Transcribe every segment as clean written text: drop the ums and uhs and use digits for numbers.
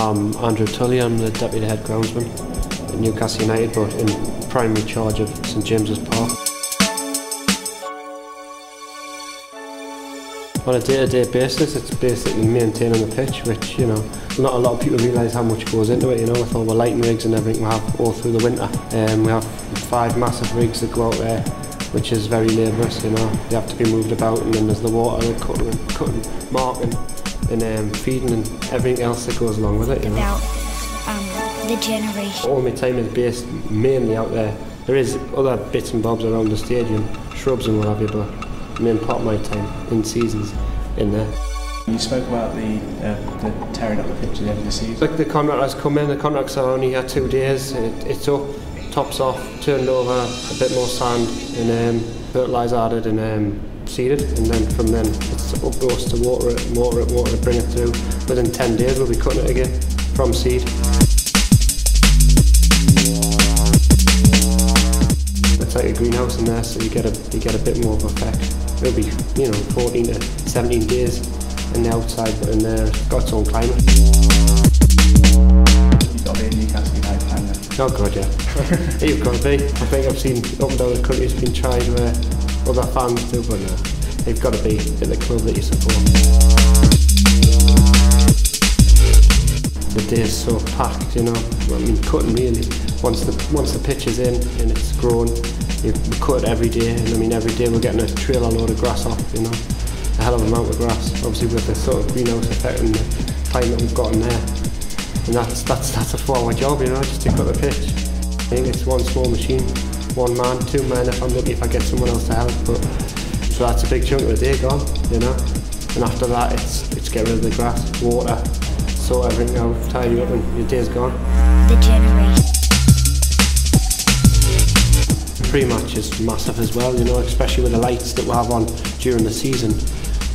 I'm Andrew Tully, I'm the Deputy Head Groundsman at Newcastle United, but in primary charge of St James's Park. On a day-to-day basis, it's basically maintaining the pitch, which, you know, not a lot of people realise how much goes into it, you know, with all the lighting rigs and everything we have all through the winter. We have 5 massive rigs that go out there, which is very laborious, you know. They have to be moved about, and then there's the water, the cutting, marking, and feeding, and everything else that goes along with it, you know. About the generation. All my time is based mainly out there. There is other bits and bobs around the stadium, shrubs and what have you, but the main part of my time in seasons in there. You spoke about the tearing up the pitch at the end of the season. Like the contractors come in, the contracts are only here 2 days, it's up, tops off, turned over, a bit more sand, and fertiliser added and seeded, and then from then it's up to us to water it, bring it through. Within 10 days we'll be cutting it again from seed. It's like a greenhouse in there, so you get a bit more of effect. It'll be, you know, 14 to 17 days in the outside, but in there it's got its own climate. You've got to be a Newcastle United fan then. Oh god, yeah. You've got to be. I think I've seen up and down the country it's been tried where other fans do, but no, they've got to be at the club that you support. The day's so packed, you know. I mean, cutting really. Once the pitch is in and it's grown, we cut it every day, and I mean every day we're getting a trailer load of grass off, you know. A hell of a amount of grass, obviously with the sort of greenhouse effect and the climate we've got in there. And that's a 4-hour job, you know, just to cut the pitch. I think it's one small machine, 1 man, 2 men if I'm lucky, if I get someone else to help. But so that's a big chunk of the day gone, you know. And after that it's get rid of the grass, water, sort everything out, tidy up, and your day's gone. The generation. Pre-match is massive as well, you know, especially with the lights that we have on during the season.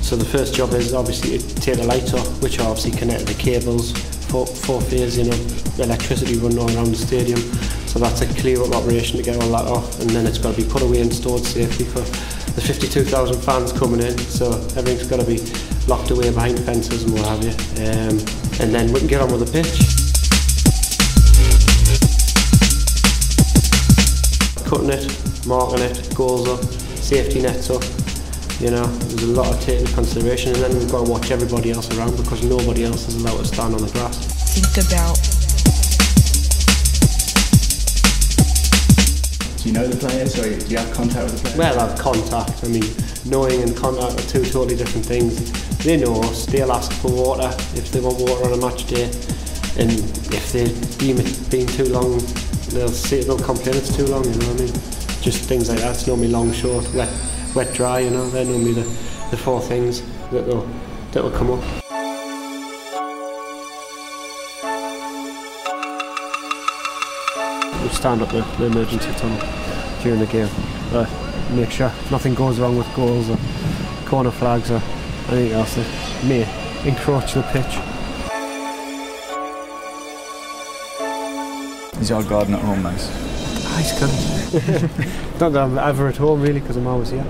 So the first job is obviously to take the lights off, which are obviously connected to cables, 4-phase, you know, electricity running all around the stadium. So that's a clear-up operation to get all that off, and then it's got to be put away and stored safely for the 52,000 fans coming in. So everything's got to be locked away behind fences and what have you. And then we can get on with the pitch. Cutting it, marking it, goals up, safety nets up, you know, there's a lot of taking into consideration, and then we've got to watch everybody else around because nobody else is allowed to stand on the grass. Think about. Do you know the players, or do you have contact with the players? Well, I have contact. I mean, knowing and contact are 2 totally different things. They know us, they'll ask for water if they want water on a match day, and if they deem it being too long, they'll complain it's too long, you know what I mean? Just things like that. It's normally long, short, wet, dry, you know. They're normally the 4 things that'll come up. We stand up the emergency tunnel during the game, make sure nothing goes wrong with goals or corner flags or anything else that may encroach the pitch. Is your garden at home nice? Nice, good. Not that I'm ever at home really, because I'm always here.